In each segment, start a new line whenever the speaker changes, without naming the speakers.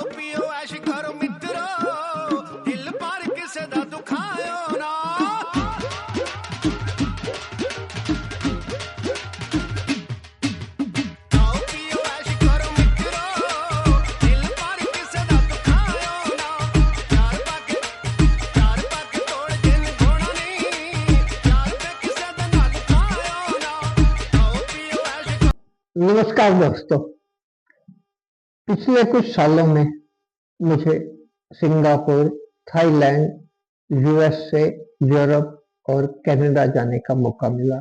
पियो ऐश करो मित्रो, दिल पर किसे दा दुखायो ना। आओ पियो ऐश करो मित्रो, दिल पर किसे दा दुखायो ना। प्यार पाके तोड़ जिन घोड़ा नहीं, प्यार पे किसे दा ना दुखायो ना। आओ पियो ऐश।
नमस्कार दोस्तों, पिछले कुछ सालों में मुझे सिंगापुर, थाईलैंड, यूएसए, यूरोप और कनाडा जाने का मौका मिला।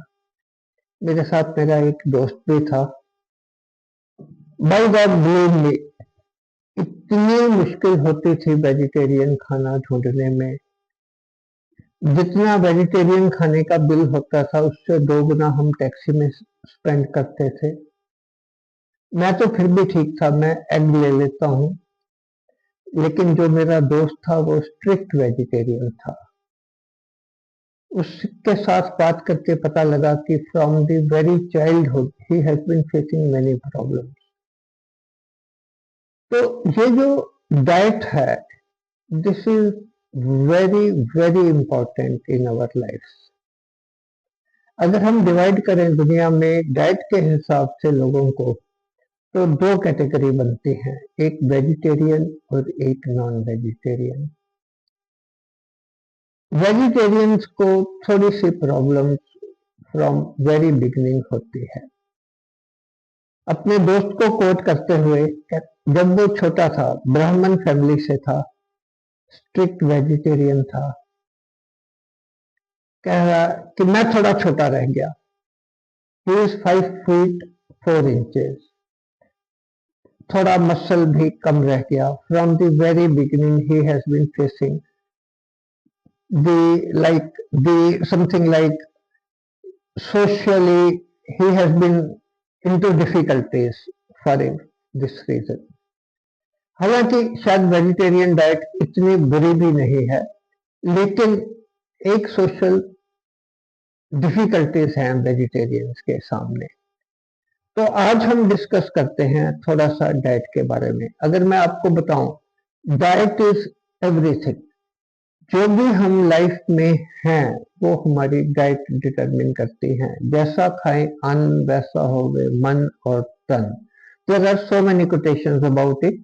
मेरे साथ मेरा एक दोस्त भी था। बाय गॉड बिलीव मी, इतनी मुश्किल होती थी वेजिटेरियन खाना ढूंढने में। जितना वेजिटेरियन खाने का बिल होता था उससे 2 गुना हम टैक्सी में स्पेंड करते थे। मैं तो फिर भी ठीक था, मैं एग ले लेता हूँ, लेकिन जो मेरा दोस्त था वो स्ट्रिक्ट वेजिटेरियन था। उसके साथ बात करके पता लगा कि फ्रॉम द वेरी चाइल्डहुड ही has been facing many problems. तो ये जो डाइट है, this is very very important in our life. अगर हम डिवाइड करें दुनिया में डाइट के हिसाब से लोगों को, तो 2 कैटेगरी बनती हैं, एक वेजिटेरियन और एक नॉन वेजिटेरियन। वेजिटेरियंस को थोड़ी सी प्रॉब्लम फ्रॉम वेरी बिगिनिंग होती है। अपने दोस्त को कोट करते हुए, जब वो छोटा था, ब्राह्मण फैमिली से था, स्ट्रिक्ट वेजिटेरियन था, कह रहा कि मैं थोड़ा छोटा रह गया। ही इज 5 फीट 4 इंचेस, थोड़ा मसल भी कम रह गया। From the very beginning he has been facing something like socially he has been into difficulties for this reason. हालांकि शायद वेजिटेरियन डाइट इतनी बुरी भी नहीं है, लेकिन एक सोशल डिफिकल्टीज हैं वेजिटेरियंस के सामने। तो आज हम डिस्कस करते हैं थोड़ा सा डाइट के बारे में। अगर मैं आपको बताऊं, डाइट इज एवरीथिंग। जो भी हम लाइफ में हैं वो हमारी डाइट डिटरमिन करती हैं। जैसा खाएं अन्न वैसा होवे मन और तन। There are so many quotations about it.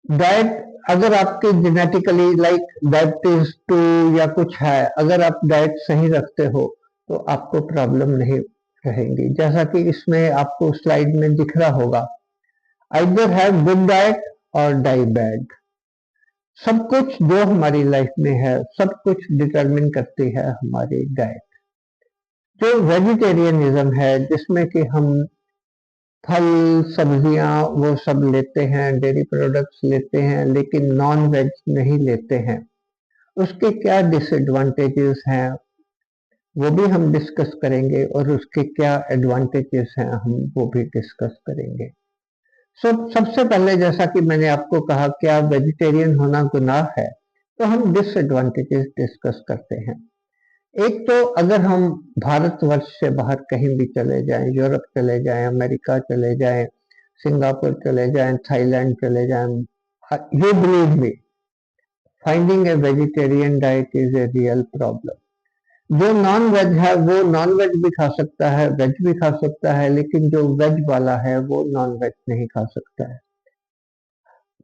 Diet अगर आपके जेनेटिकली लाइक डायबिटीज 2 या कुछ है, अगर आप डाइट सही रखते हो तो आपको प्रॉब्लम नहीं रहेंगी। जैसा कि इसमें आपको स्लाइड में दिख रहा होगा, आइदर हैव गुड डाइट और डाई बैड। सब कुछ जो हमारी लाइफ में है, सब कुछ डिटरमिन करती है हमारी डाइट। जो वेजिटेरियनिज्म है, जिसमें कि हम फल सब्जियां वो सब लेते हैं, डेयरी प्रोडक्ट्स लेते हैं, लेकिन नॉन वेज नहीं लेते हैं, उसके क्या डिसएडवांटेजेस हैं वो भी हम डिस्कस करेंगे, और उसके क्या एडवांटेजेस हैं हम वो भी डिस्कस करेंगे। सबसे पहले, जैसा कि मैंने आपको कहा, क्या वेजिटेरियन होना गुनाह है, तो हम डिसएडवांटेजेस डिस्कस करते हैं। एक तो अगर हम भारतवर्ष से बाहर कहीं भी चले जाएं, यूरोप चले जाएं, अमेरिका चले जाएं, सिंगापुर चले जाएं, थाईलैंड चले जाएं, you believe me, finding A vegetarian diet is a real problem. जो नॉन वेज है वो नॉन वेज भी खा सकता है, वेज भी खा सकता है, लेकिन जो वेज वाला है वो नॉन वेज नहीं खा सकता है।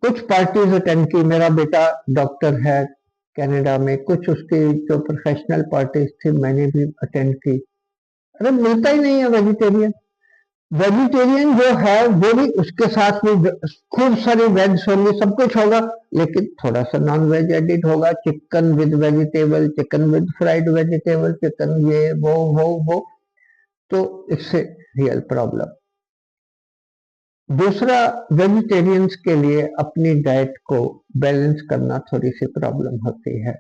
कुछ पार्टीज अटेंड की, मेरा बेटा डॉक्टर है कनाडा में, कुछ उसकी जो प्रोफेशनल पार्टीज थी मैंने भी अटेंड की। अरे मिलता ही नहीं है वेजिटेरियन। वेजिटेरियन जो है वो भी, उसके साथ भी खूब सारी वेज होंगी, सब कुछ होगा, लेकिन थोड़ा सा नॉन वेज एडिट होगा। Chicken with vegetable, chicken with fried vegetable, chicken ये वो, तो इससे रियल प्रॉब्लम। दूसरा, वेजिटेरियंस के लिए अपनी डाइट को बैलेंस करना थोड़ी सी प्रॉब्लम होती है।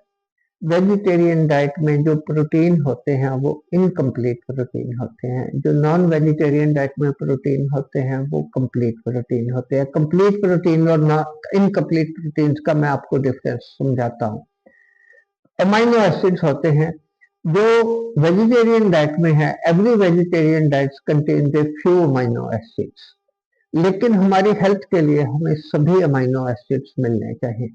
वेजिटेरियन डाइट में जो प्रोटीन होते हैं वो इनकम्प्लीट प्रोटीन होते हैं। जो नॉन वेजिटेरियन डाइट में प्रोटीन होते हैं वो कंप्लीट प्रोटीन होते हैं। कंप्लीट प्रोटीन और इनकम्प्लीट प्रोटीन का मैं आपको डिफरेंस समझाता हूँ। अमाइनो एसिड्स होते हैं जो वेजिटेरियन डाइट में है। Every vegetarian diet contains a few amino acids. लेकिन हमारी हेल्थ के लिए हमें सभी अमाइनो एसिड्स मिलने चाहिए।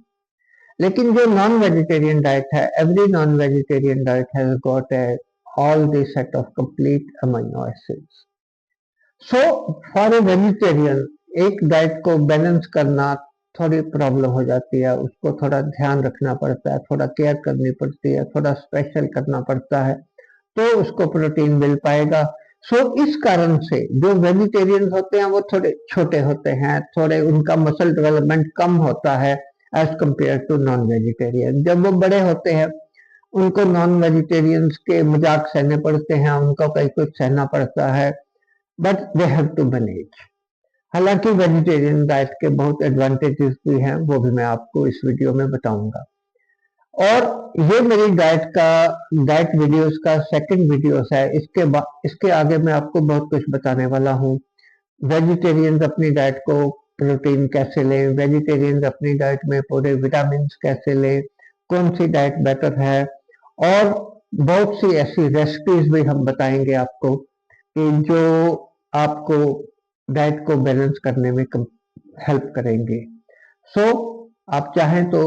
लेकिन जो नॉन वेजिटेरियन डाइट है, every non vegetarian diet has got all the set of complete amino acids. So for a vegetarian एक डाइट को बैलेंस करना थोड़ी प्रॉब्लम हो जाती है, उसको थोड़ा ध्यान रखना पड़ता है, थोड़ा केयर करनी पड़ती है, थोड़ा स्पेशल करना पड़ता है, तो उसको प्रोटीन मिल पाएगा। सो इस कारण से जो वेजिटेरियन होते हैं वो थोड़े छोटे होते हैं, थोड़े उनका मसल डेवलपमेंट कम होता है as compare to non vegetarian. जब वो बड़े होते हैं उनको नॉन वेजिटेरियंस के मजाक सहने पड़ते हैं, उनको कई कुछ सहना पड़ता है, but they have to manage. हालांकि वेजिटेरियन डाइट के बहुत एडवांटेजेस भी हैं, वो भी मैं आपको इस वीडियो में बताऊंगा। और ये मेरी डाइट वीडियोस का सेकंड वीडियोस है। इसके आगे मैं आपको बहुत कुछ बताने वाला हूँ। वेजिटेरियंस अपनी डाइट को प्रोटीन कैसे लें, वेजिटेरियंस अपनी डाइट में पूरे विटामिन कैसे लें, कौन सी डाइट बेटर है, और बहुत सी ऐसी रेसिपीज भी हम बताएंगे आपको कि जो आपको डाइट को बैलेंस करने में हेल्प करेंगे। सो आप चाहें तो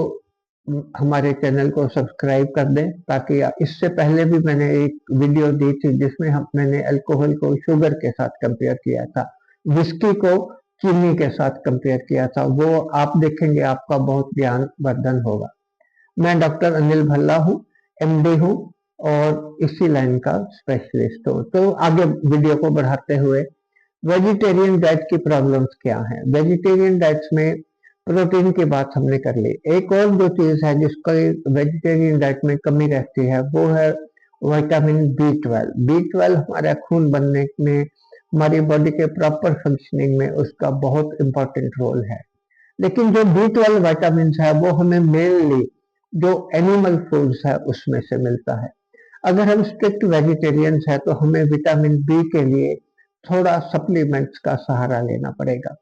हमारे चैनल को सब्सक्राइब कर दें, ताकि इससे पहले भी मैंने एक वीडियो दी थी जिसमें मैंने अल्कोहल को शुगर के साथ कंपेयर किया था, विस्की को चीनी के साथ कंपेयर किया था, वो आप देखेंगे, आपका बहुत ज्ञान वर्धन होगा। मैं डॉक्टर अनिल भल्ला हूँ, एमडी हूँ और इसी लाइन का स्पेशलिस्ट हूँ। तो आगे वीडियो को बढ़ाते हुए, वेजिटेरियन डाइट की प्रॉब्लम्स क्या हैं। वेजिटेरियन डाइट्स में प्रोटीन की बात हमने कर ली। एक और जो चीज है जिसका वेजिटेरियन डाइट में कमी रहती है वो है विटामिन B12। B12 हमारा खून बनने में, हमारी बॉडी के प्रॉपर फंक्शनिंग में उसका बहुत इंपॉर्टेंट रोल है। लेकिन जो B12 विटामिन है वो हमें मेनली जो एनिमल फूड्स है उसमें से मिलता है। अगर हम स्ट्रिक्ट वेजिटेरियंस है तो हमें विटामिन बी के लिए थोड़ा सप्लीमेंट्स का सहारा लेना पड़ेगा।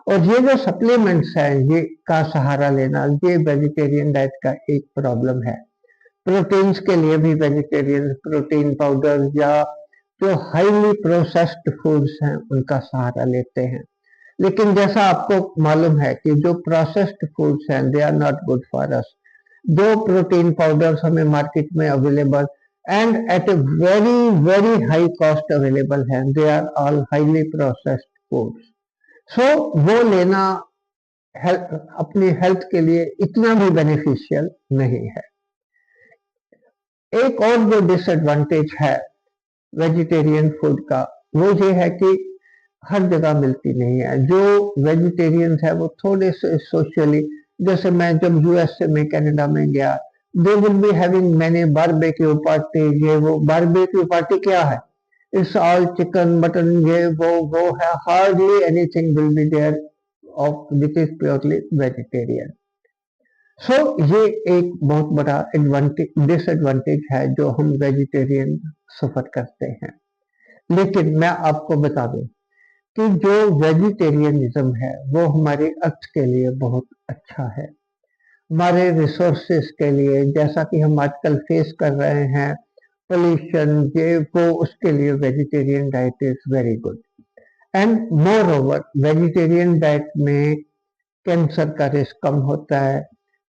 और ये जो सप्लीमेंट्स हैं, ये का सहारा लेना, ये वेजिटेरियन डाइट का एक प्रॉब्लम है। प्रोटीन्स के लिए भी वेजिटेरियन प्रोटीन पाउडर या जो हाईली प्रोसेस्ड फूड्स हैं उनका सहारा लेते हैं। लेकिन जैसा आपको मालूम है कि जो प्रोसेस्ड फूड्स हैं they are not good for us. जो प्रोटीन पाउडर्स हमें मार्केट में available and at a very very high cost available है, they are all highly processed foods. So वो लेना अपनी हेल्थ के लिए इतना भी बेनिफिशियल नहीं है। एक और जो डिसएडवांटेज है वेजिटेरियन फूड का वो ये है कि हर जगह मिलती नहीं है। जो वेजिटेरियंस है वो थोड़े से सोशली, जैसे मैं जब यूएसए में कनाडा में गया, they will be having many barbecue party. ये वो बारबेक्यू पार्टी क्या है, इट्स ऑल चिकन मटन, ये वो है, hardly anything will be there of which is purely vegetarian. So ये एक बहुत बड़ा डिसएडवांटेज है जो हम वेजिटेरियन सफर करते हैं। लेकिन मैं आपको बता दूं कि जो वेजिटेरियनिज्म है वो हमारी अर्थ के लिए बहुत अच्छा है, हमारे रिसोर्सेस के लिए, जैसा कि हम आजकल फेस कर रहे हैं पोल्यूशन, ये वो, उसके लिए vegetarian diet is very good. And moreover vegetarian diet में कैंसर का रिस्क कम होता है,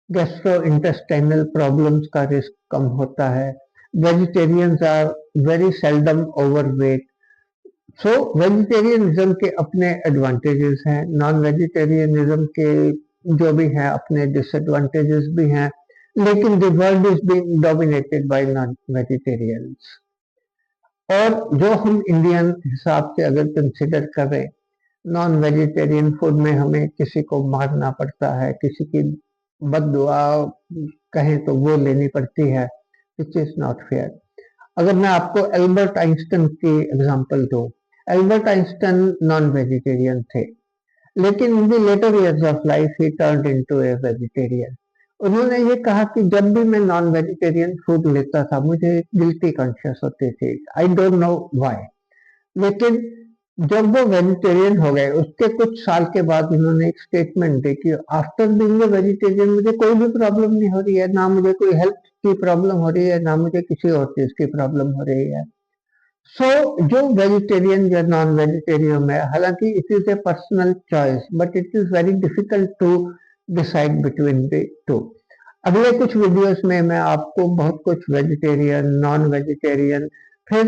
गैस्ट्रो इंटेस्टाइनल प्रॉब्लम्स का रिस्क कम होता है, vegetarians are very seldom overweight. So vegetarianism के अपने एडवांटेजेस हैं, नॉन वेजिटेरियनिज्म के जो भी हैं अपने डिसएडवांटेजेस भी हैं, लेकिन the world is being dominated by non vegetarians. और जो हम इंडियन हिसाब से अगर कंसिडर करें, नॉन वेजिटेरियन फूड में हमें किसी को मारना पड़ता है, किसी की बददुआ कहें तो वो लेनी पड़ती है, विच इज नॉट फेयर। अगर मैं आपको एल्बर्ट आइंस्टाइन की एग्जांपल दूं, एल्बर्ट आइंस्टाइन नॉन वेजिटेरियन थे, लेकिन in the later years of life he turned into A vegetarian. उन्होंने ये कहा कि जब भी मैं नॉन वेजिटेरियन फूड लेता था मुझे गिल्टी कॉन्शियस होती थी, आई डोंट नो व्हाई। लेकिन जब वो वेजिटेरियन हो गए उसके कुछ साल के बाद उन्होंने एक स्टेटमेंट दी कि आफ्टर बीइंग ए वेजिटेरियन मुझे कोई भी प्रॉब्लम नहीं हो रही है, ना मुझे कोई हेल्थ की प्रॉब्लम हो रही है, ना मुझे किसी और चीज की प्रॉब्लम हो रही है। सो जो वेजिटेरियन या नॉन वेजिटेरियन है, हालांकि it is a personal choice, but it is very difficult to decide between the two. अगले कुछ वीडियोस में मैं आपको बहुत कुछ वेजिटेरियन, नॉन वेजिटेरियन, फिर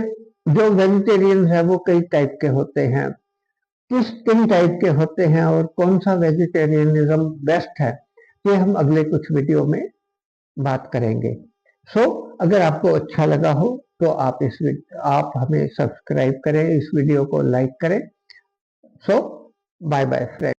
जो वेजिटेरियन है वो कई टाइप के होते हैं, किस किन टाइप के होते हैं और कौन सा वेजिटेरियनिज्म बेस्ट है, ये हम अगले कुछ वीडियो में बात करेंगे। सो अगर आपको अच्छा लगा हो तो आप हमें सब्सक्राइब करें, इस वीडियो को लाइक करें। सो बाय बाय फ्रेंड्स।